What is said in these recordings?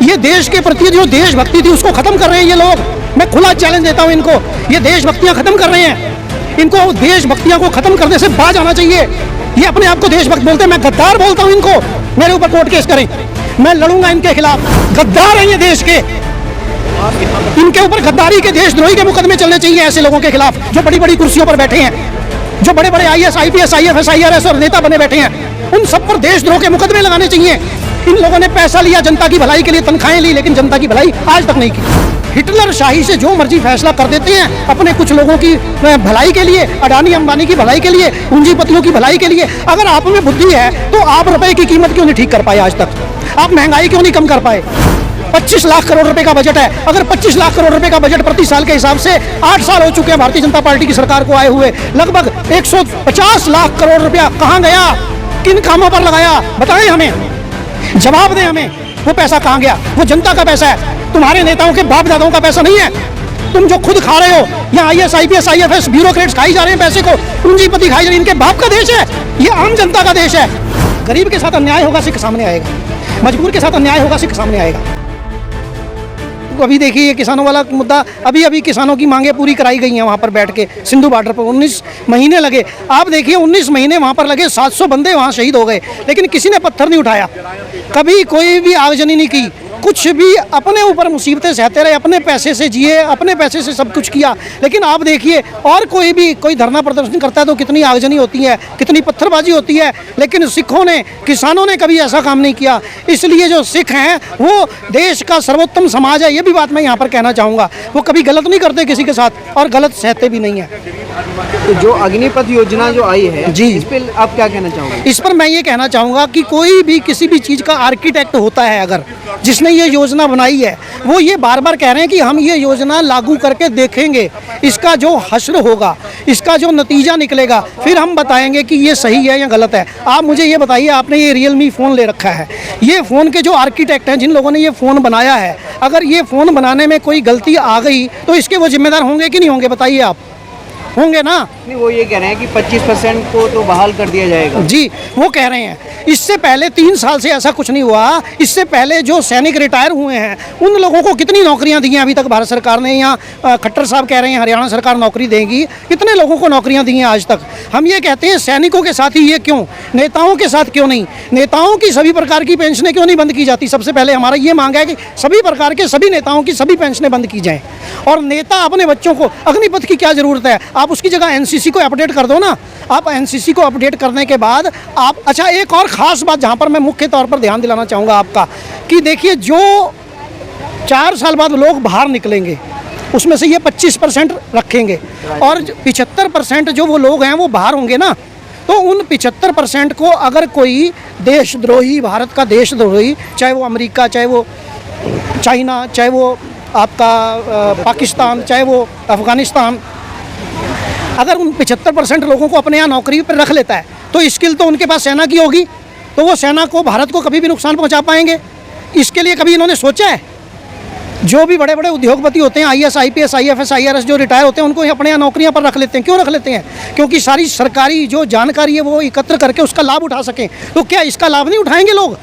ये देश के प्रति जो देशभक्ति थी उसको खत्म कर रहे हैं ये लोग। मैं खुला चैलेंज देता हूँ इनको, ये देशभक्तियाँ खत्म कर रहे हैं। इनको देशभक्तियाँ को खत्म करने से बाज आना चाहिए। ये अपने आप को देशभक्त बोलते हैं, मैं गद्दार बोलता हूँ इनको। मेरे ऊपर कोर्ट केस करें, मैं लड़ूंगा इनके खिलाफ। गद्दार हैं ये देश के, इनके ऊपर गद्दारी के देशद्रोही के मुकदमे चलने चाहिए ऐसे लोगों के खिलाफ जो बड़ी बड़ी कुर्सियों पर बैठे हैं, जो बड़े बड़े IAS, IPS, IFS, IRS और नेता बने बैठे हैं। उन सब पर देशद्रोह के मुकदमे लगाने चाहिए। इन लोगों ने पैसा लिया जनता की भलाई के लिए, तनख्वाहें ली, लेकिन जनता की भलाई आज तक नहीं की। हिटलर शाही से जो मर्जी फैसला कर देते हैं अपने कुछ लोगों की भलाई के लिए, अडानी अंबानी की भलाई के लिए, पूंजीपतियों की भलाई के लिए। अगर आप में बुद्धि है तो आप रुपए की कीमत क्यों नहीं ठीक कर पाए आज तक? आप महंगाई क्यों नहीं कम कर पाए? 25 लाख करोड़ रुपए का बजट है। अगर 25 लाख करोड़ रुपए का बजट प्रति साल के हिसाब से 8 साल हो चुके हैं भारतीय जनता पार्टी की सरकार को आए हुए, लगभग 150 लाख करोड़ रुपया कहाँ गया? किन कामों पर लगाया? बताएं हमें, जवाब दें हमें। वो पैसा कहाँ गया? वो जनता का पैसा है, तुम्हारे नेताओं के बाप दादाओं का पैसा नहीं है। तुम जो खुद खा रहे हो, यहाँ IAS, IPS, IFS ब्यूरोक्रेट्स खाई जा रहे हैं पैसे को, पूंजीपति खाई जा रहे हैं। इनके बाप का देश है ये, आम जनता का देश है। गरीब के साथ अन्याय होगा, सिख सामने आएगा। मजबूर के साथ अन्याय होगा, सिख सामने आएगा। अभी देखिए ये किसानों वाला मुद्दा, अभी किसानों की मांगे पूरी कराई गई हैं वहाँ पर बैठ के सिंधु बॉर्डर पर। 19 महीने लगे। आप देखिए 19 महीने वहाँ पर लगे, 700 बंदे वहाँ शहीद हो गए, लेकिन किसी ने पत्थर नहीं उठाया। कभी कोई भी आगजनी नहीं की, कुछ भी अपने ऊपर मुसीबतें सहते रहे, अपने पैसे से जिए, अपने पैसे से सब कुछ किया। लेकिन आप देखिए और कोई धरना प्रदर्शन करता है तो कितनी आगजनी होती है, कितनी पत्थरबाजी होती है। लेकिन सिखों ने, किसानों ने कभी ऐसा काम नहीं किया। इसलिए जो सिख हैं वो देश का सर्वोत्तम समाज है। ये भी बात मैं यहाँ पर कहना चाहूँगा। वो कभी गलत नहीं करते किसी के साथ और गलत सहते भी नहीं है। तो जो अग्निपथ योजना जो आई है जी, इस पर आप क्या कहना चाहोगे? इस पर मैं ये कहना चाहूँगा कि कोई भी किसी भी चीज़ का आर्किटेक्ट होता है, अगर जिसने ये योजना बनाई है वो ये बार बार कह रहे हैं कि हम ये योजना लागू करके देखेंगे, इसका जो हश्र होगा, इसका जो नतीजा निकलेगा, फिर हम बताएंगे कि ये सही है या गलत है। आप मुझे ये बताइए, आपने ये Realme फ़ोन ले रखा है, ये फ़ोन के जो आर्किटेक्ट हैं, जिन लोगों ने ये फ़ोन बनाया है, अगर ये फ़ोन बनाने में कोई गलती आ गई तो इसके वो जिम्मेदार होंगे कि नहीं होंगे? बताइए आप। होंगे ना? नहीं, वो ये कह रहे हैं कि 25% को तो बहाल कर दिया जाएगा। जी, वो कह रहे हैं। इससे पहले 3 साल से ऐसा कुछ नहीं हुआ। इससे पहले जो सैनिक रिटायर हुए हैं उन लोगों को कितनी नौकरियां दी हैं अभी तक भारत सरकार ने? यहाँ खट्टर साहब कह रहे हैं हरियाणा सरकार नौकरी देगी, कितने लोगों को नौकरियां दी हैं आज तक? हम ये कहते हैं सैनिकों के साथ ही ये क्यों, नेताओं के साथ क्यों नहीं? नेताओं की सभी प्रकार की पेंशनें क्यों नहीं बंद की जाती? सबसे पहले हमारा ये मांग है कि सभी प्रकार के सभी नेताओं की सभी पेंशनें बंद की जाएँ। और नेता अपने बच्चों को, अग्निपथ की क्या ज़रूरत है? आप उसकी जगह NCC को अपडेट कर दो ना। आप NCC को अपडेट करने के बाद आप, अच्छा एक और ख़ास बात जहाँ पर मैं मुख्य तौर पर ध्यान दिलाना चाहूँगा आपका, कि देखिए जो 4 साल बाद लोग बाहर निकलेंगे उसमें से ये 25% रखेंगे और 75% जो वो लोग हैं वो बाहर होंगे ना, तो उन 75% को अगर कोई देशद्रोही, भारत का देशद्रोही, चाहे वो अमेरिका, चाहे वो चाइना, चाहे वो आपका पाकिस्तान, चाहे वो अफ़गानिस्तान, अगर उन 75% लोगों को अपने यहाँ नौकरी पर रख लेता है तो स्किल तो उनके पास सेना की होगी, तो वो सेना को, भारत को कभी भी नुकसान पहुँचा पाएंगे? इसके लिए कभी इन्होंने सोचा है? जो भी बड़े बड़े उद्योगपति होते हैं, IAS, IPS, IFS, IRS जो रिटायर होते हैं, उनको अपने यहाँ नौकरियाँ पर रख लेते हैं। क्यों रख लेते हैं? क्योंकि सारी सरकारी जो जानकारी है वो एकत्र करके उसका लाभ उठा सकें। तो क्या इसका लाभ नहीं उठाएंगे लोग?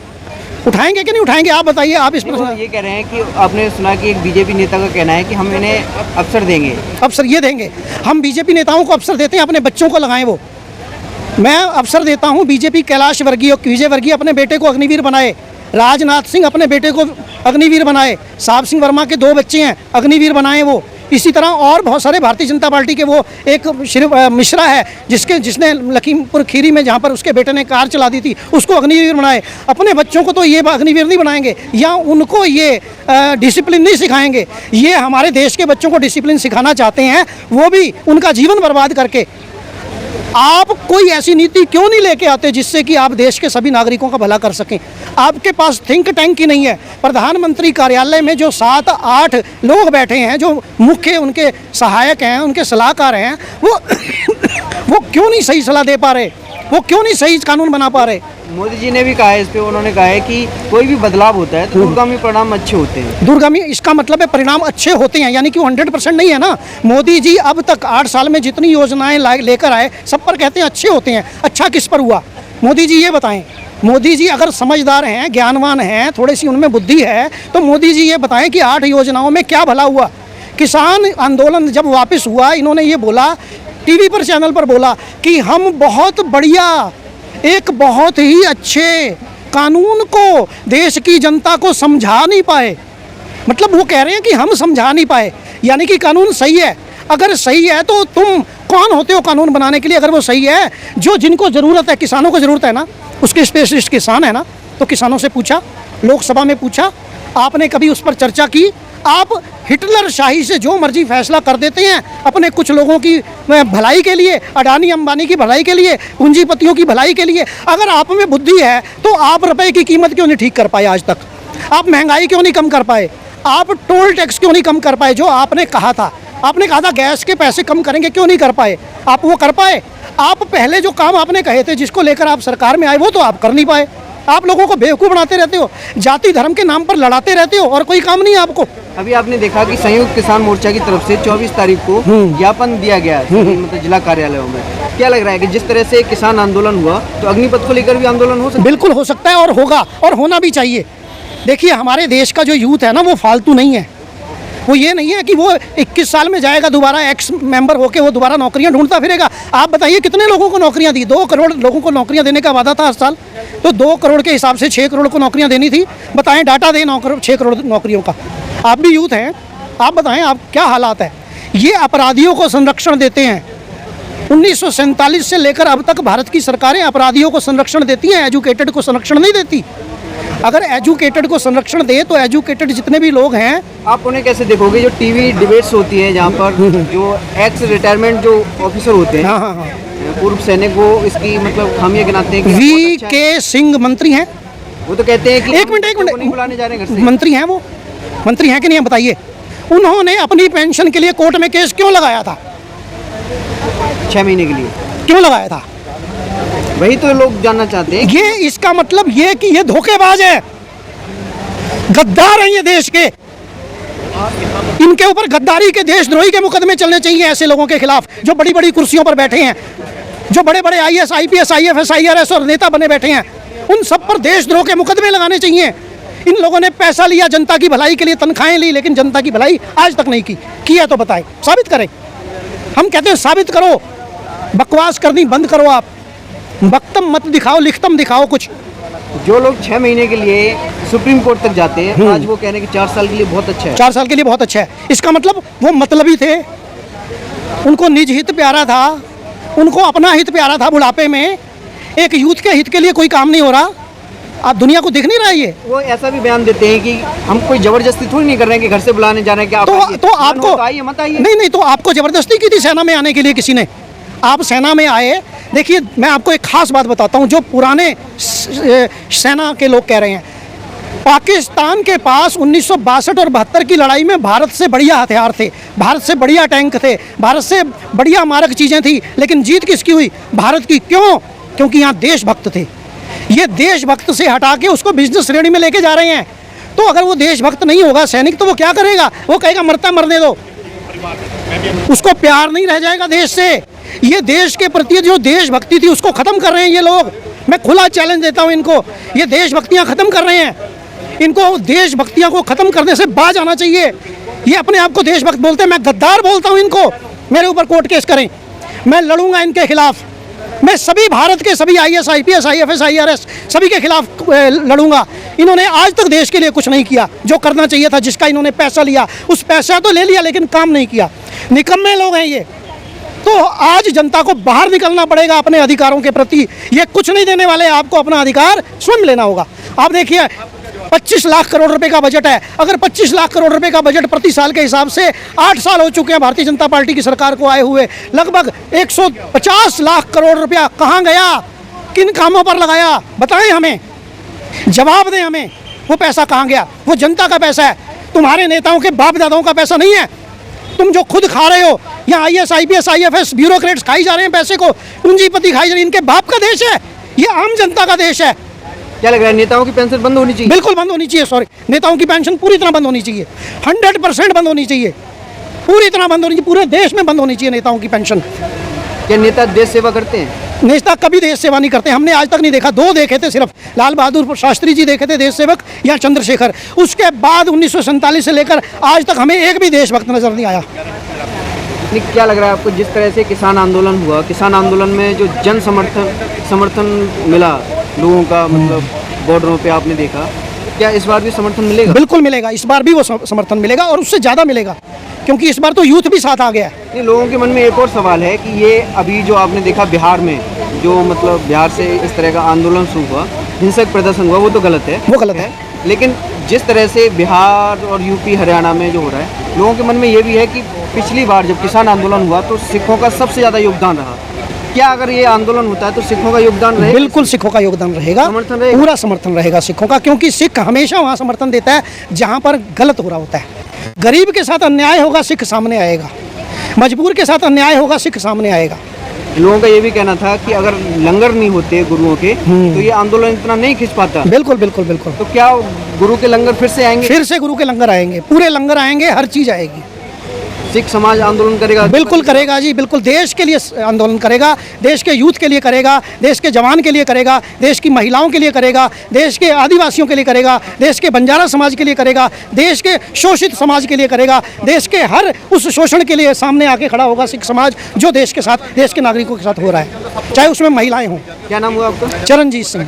उठाएंगे कि नहीं उठाएंगे? आप बताइए। आप इस पर ये कह रहे हैं कि आपने सुना कि एक BJP नेता का कहना है कि हम इन्हें अवसर देंगे। अवसर ये देंगे? हम BJP नेताओं को अवसर देते हैं, अपने बच्चों को लगाएं। वो मैं अवसर देता हूँ BJP कैलाश वर्गीय, विजय वर्गीय अपने बेटे को अग्निवीर बनाए, राजनाथ सिंह अपने बेटे को अग्निवीर बनाए, साहब सिंह वर्मा के 2 बच्चे हैं, अग्निवीर बनाए वो। इसी तरह और बहुत सारे भारतीय जनता पार्टी के, वो एक मिश्रा है जिसने लखीमपुर खीरी में जहाँ पर उसके बेटे ने कार चला दी थी, उसको अग्निवीर बनाए। अपने बच्चों को तो ये अग्निवीर नहीं बनाएंगे या उनको ये डिसिप्लिन नहीं सिखाएंगे। ये हमारे देश के बच्चों को डिसिप्लिन सिखाना चाहते हैं, वो भी उनका जीवन बर्बाद करके। आप कोई ऐसी नीति क्यों नहीं लेके आते जिससे कि आप देश के सभी नागरिकों का भला कर सकें? आपके पास थिंक टैंक ही नहीं है। प्रधानमंत्री कार्यालय में जो 7-8 लोग बैठे हैं, जो मुख्य उनके सहायक हैं, उनके सलाहकार हैं, वो क्यों नहीं सही सलाह दे पा रहे? वो क्यों नहीं सही कानून बना पा रहे? मोदी जी ने भी कहा है इस पे, उन्होंने कहा है कि कोई भी बदलाव होता है तो दूरगामी परिणाम अच्छे होते हैं। दूरगामी, इसका मतलब है परिणाम अच्छे होते हैं, यानी कि वो 100% नहीं है ना। मोदी जी अब तक 8 साल में जितनी योजनाएं लेकर आए सब पर कहते हैं अच्छे होते हैं। अच्छा किस पर हुआ? मोदी जी ये बताएं। मोदी जी अगर समझदार हैं, ज्ञानवान हैं, थोड़ी सी उनमें बुद्धि है, तो मोदी जी ये बताएं कि 8 योजनाओं में क्या भला हुआ। किसान आंदोलन जब वापस हुआ, इन्होंने ये बोला, टीवी पर चैनल पर बोला कि हम बहुत बढ़िया, एक बहुत ही अच्छे कानून को देश की जनता को समझा नहीं पाए। मतलब वो कह रहे हैं कि हम समझा नहीं पाए, यानी कि कानून सही है। अगर सही है तो तुम कौन होते हो कानून बनाने के लिए? अगर वो सही है, जो जिनको ज़रूरत है, किसानों को ज़रूरत है ना, उसके स्पेशलिस्ट किसान है ना, तो किसानों से पूछा, लोकसभा में पूछा, आपने कभी उस पर चर्चा की? आप हिटलर शाही से जो मर्जी फैसला कर देते हैं अपने कुछ लोगों की भलाई के लिए, अडानी अंबानी की भलाई के लिए, पूंजीपतियों की भलाई के लिए। अगर आप में बुद्धि है तो आप रुपए की कीमत क्यों नहीं ठीक कर पाए आज तक? आप महंगाई क्यों नहीं कम कर पाए? आप टोल टैक्स क्यों नहीं कम कर पाए? जो आपने कहा था, आपने कहा था गैस के पैसे कम करेंगे, क्यों नहीं कर पाए? आप वो कर पाए? आप पहले जो काम आपने कहे थे, जिसको लेकर आप सरकार में आए, वो तो आप कर नहीं पाए। आप लोगों को बेवकूफ़ बनाते रहते हो, जाति धर्म के नाम पर लड़ाते रहते हो और कोई काम नहीं है आपको। अभी आपने देखा कि संयुक्त किसान मोर्चा की तरफ से 24 तारीख को ज्ञापन दिया गया है मतलब जिला कार्यालयों में। क्या लग रहा है कि जिस तरह से किसान आंदोलन हुआ, तो अग्निपथ को लेकर भी आंदोलन हो सकता है? बिल्कुल हो सकता है और होगा और होना भी चाहिए। देखिए, हमारे देश का जो यूथ है ना, वो फालतू नहीं है। वो ये नहीं है कि वो 21 साल में जाएगा दोबारा एक्स मेंबर होके वो दोबारा नौकरियां ढूंढता फिरेगा। आप बताइए कितने लोगों को नौकरियां दी? 2 करोड़ लोगों को नौकरियां देने का वादा था हर साल, तो 2 करोड़ के हिसाब से 6 करोड़ को नौकरियां देनी थी। बताएं, डाटा दें 6 करोड़ नौकरियों का। आप भी यूथ हैं, आप बताएं आप क्या हालात है। ये अपराधियों को संरक्षण देते हैं। 1947 से लेकर अब तक भारत की सरकारें अपराधियों को संरक्षण देती हैं, एजुकेटेड को संरक्षण नहीं देती। अगर एजुकेटेड को संरक्षण दे तो एजुकेटेड जितने भी लोग हैं, आप उन्हें कैसे देखोगे? जो टीवी डिबेट्स होती है जहाँ पर जो एक्स रिटायरमेंट जो ऑफिसर होते हैं, हाँ, पूर्व सैनिक, वो इसकी मतलब खामियां गिनाते हैं कि वी के सिंह मंत्री हैं। वो तो कहते हैं कि एक मिनट नहीं बुलाने जा रहे हैं घर से। मंत्री हैं, वो मंत्री हैं कि नहीं, बताइए। उन्होंने अपनी पेंशन के लिए कोर्ट में केस क्यों लगाया था? 6 महीने के लिए क्यों लगाया था? वही तो लोग जानना चाहते हैं। ये इसका मतलब ये कि ये धोखेबाज है, गद्दार हैं ये देश के। इनके ऊपर गद्दारी के, देशद्रोही के मुकदमे चलने चाहिए ऐसे लोगों के खिलाफ जो बड़ी बड़ी कुर्सियों पर बैठे हैं, जो बड़े बड़े IAS, IPS, IFS, IRS और नेता बने बैठे हैं। उन सब पर देशद्रोह के मुकदमे लगाने चाहिए। इन लोगों ने पैसा लिया, जनता की भलाई के लिए तनख्वाहें ली, लेकिन जनता की भलाई आज तक नहीं की है तो बताएं, साबित करें। हम कहते हैं साबित करो, बकवास करनी बंद करो। आप वक्तम मत दिखाओ, लिखतम दिखाओ कुछ। जो लोग 6 महीने के लिए सुप्रीम कोर्ट तक जाते हैं, आज वो कह रहे हैं कि 4 साल के लिए बहुत अच्छा है। 4 साल के लिए बहुत अच्छा है, इसका मतलब वो मतलबी थे, उनको निज हित प्यारा था, उनको अपना हित प्यारा था। बुढ़ापे में एक यूथ के हित के लिए कोई काम नहीं हो रहा। आप दुनिया को दिख नहीं रहा है ये? वो ऐसा भी बयान देते हैं कि हम कोई जबरदस्ती थोड़ी नहीं कर रहे हैं कि घर से बुलाने जा रहे हैं कि आप तो आपको आइए, मत आइए। नहीं, तो आपको जबरदस्ती की थी सेना में आने के लिए किसी ने? आप सेना में आए। देखिए, मैं आपको एक खास बात बताता हूँ, जो पुराने सेना के लोग कह रहे हैं, पाकिस्तान के पास 1962 और 72 की लड़ाई में भारत से बढ़िया हथियार थे, भारत से बढ़िया टैंक थे, भारत से बढ़िया मारक चीज़ें थी, लेकिन जीत किसकी हुई? भारत की। क्यों? क्योंकि यहाँ देशभक्त थे। ये देशभक्त से हटा के उसको बिजनेस श्रेणी में लेके जा रहे हैं। तो अगर वो देशभक्त नहीं होगा सैनिक, तो वो क्या करेगा? वो कहेगा मरता मरने दो, उसको प्यार नहीं रह जाएगा देश से। ये देश के प्रति जो देशभक्ति थी उसको खत्म कर रहे हैं ये लोग। मैं खुला चैलेंज देता हूँ इनको, ये देशभक्तियाँ खत्म कर रहे हैं। इनको देशभक्तियाँ को खत्म करने से बाज आना चाहिए। ये अपने आप को देशभक्त बोलते हैं, मैं गद्दार बोलता हूँ इनको। मेरे ऊपर कोर्ट केस करें, मैं लड़ूंगा इनके खिलाफ। मैं सभी भारत के सभी IAS, IPS, IFS, IRS सभी के खिलाफ लड़ूंगा। इन्होंने आज तक देश के लिए कुछ नहीं किया जो करना चाहिए था। जिसका इन्होंने पैसा लिया, उस पैसा तो ले लिया लेकिन काम नहीं किया। निकम्मे लोग हैं ये। तो आज जनता को बाहर निकलना पड़ेगा अपने अधिकारों के प्रति। ये कुछ नहीं देने वाले, आपको अपना अधिकार स्वयं लेना होगा। आप देखिए, 25 लाख करोड़ रुपए का बजट है। अगर 25 लाख करोड़ रुपए का बजट प्रति साल के हिसाब से 8 साल हो चुके हैं भारतीय जनता पार्टी की सरकार को आए हुए, लगभग 150 लाख करोड़ रुपया कहाँ गया? किन कामों पर लगाया? बताएं हमें, जवाब दें हमें। वो पैसा कहाँ गया? वो जनता का पैसा है, तुम्हारे नेताओं के बाप दादाओं का पैसा नहीं है। तुम जो खुद खा रहे हो, यहाँ IAS, IPS, IFS ब्यूरोक्रेट्स खाई जा रहे हैं पैसे को, पूंजीपति खाई जा रहे हैं। इनके बाप का देश है ये, आम जनता का देश है। क्या लग रहा है, नेताओं की पेंशन बंद होनी चाहिए? बिल्कुल बंद होनी चाहिए। सॉरी, नेताओं की पेंशन पूरी तरह बंद होनी चाहिए। 100% बंद होनी चाहिए, पूरी तरह बंद होनी चाहिए। पूरे देश में बंद होनी चाहिए नेताओं की पेंशन। क्या नेता देश सेवा करते हैं? नेता कभी देश सेवा नहीं करते, हमने आज तक नहीं देखा। 2 देखे थे सिर्फ, लाल बहादुर शास्त्री जी देखे थे देश सेवक या चंद्रशेखर। उसके बाद 1947 से लेकर आज तक हमें एक भी देशभक्त नजर नहीं आया। नहीं, क्या लग रहा है आपको, जिस तरह से किसान आंदोलन हुआ, किसान आंदोलन में जो जन समर्थन मिला लोगों का, मतलब बॉर्डरों पे आपने देखा, क्या इस बार भी समर्थन मिलेगा? बिल्कुल मिलेगा, इस बार भी वो समर्थन मिलेगा और उससे ज़्यादा मिलेगा, क्योंकि इस बार तो यूथ भी साथ आ गया है। नहीं, लोगों के मन में एक और सवाल है कि ये अभी जो आपने देखा बिहार में, जो मतलब बिहार से इस तरह का आंदोलन शुरू हुआ, हिंसक प्रदर्शन हुआ, वो तो गलत है, वो गलत है। लेकिन जिस तरह से बिहार और यूपी हरियाणा में जो हो रहा है, लोगों के मन में ये भी है कि पिछली बार जब किसान आंदोलन हुआ तो सिखों का सबसे ज़्यादा योगदान रहा। क्या अगर ये आंदोलन होता है तो सिखों का योगदान रहेगा? बिल्कुल सिखों का योगदान रहेगा, समर्थन रहेगा? पूरा समर्थन रहेगा सिखों का, क्योंकि सिख हमेशा वहाँ समर्थन देता है जहाँ पर गलत हो रहा होता है। गरीब के साथ अन्याय होगा, सिख सामने आएगा। मजबूर के साथ अन्याय होगा, सिख सामने आएगा। लोगों का ये भी कहना था कि अगर लंगर नहीं होते गुरुओं के तो ये आंदोलन इतना नहीं खिंच पाता। बिल्कुल बिल्कुल बिल्कुल। तो क्या गुरु के लंगर फिर से आएंगे? फिर से गुरु के लंगर आएंगे, पूरे लंगर आएंगे, हर चीज़ आएगी। सिख समाज आंदोलन करेगा? बिल्कुल करेगा जी, बिल्कुल देश के लिए आंदोलन करेगा, देश के यूथ के लिए करेगा, देश के जवान के लिए करेगा, देश की महिलाओं के लिए करेगा, देश के आदिवासियों के लिए करेगा, देश के बंजारा समाज के लिए करेगा, देश के शोषित समाज के लिए करेगा, देश के हर उस शोषण के लिए सामने आके खड़ा होगा सिख समाज, जो देश के साथ, देश के नागरिकों के साथ हो रहा है, चाहे उसमें महिलाएं हों। क्या नाम हुआ आपका? चरणजीत सिंह।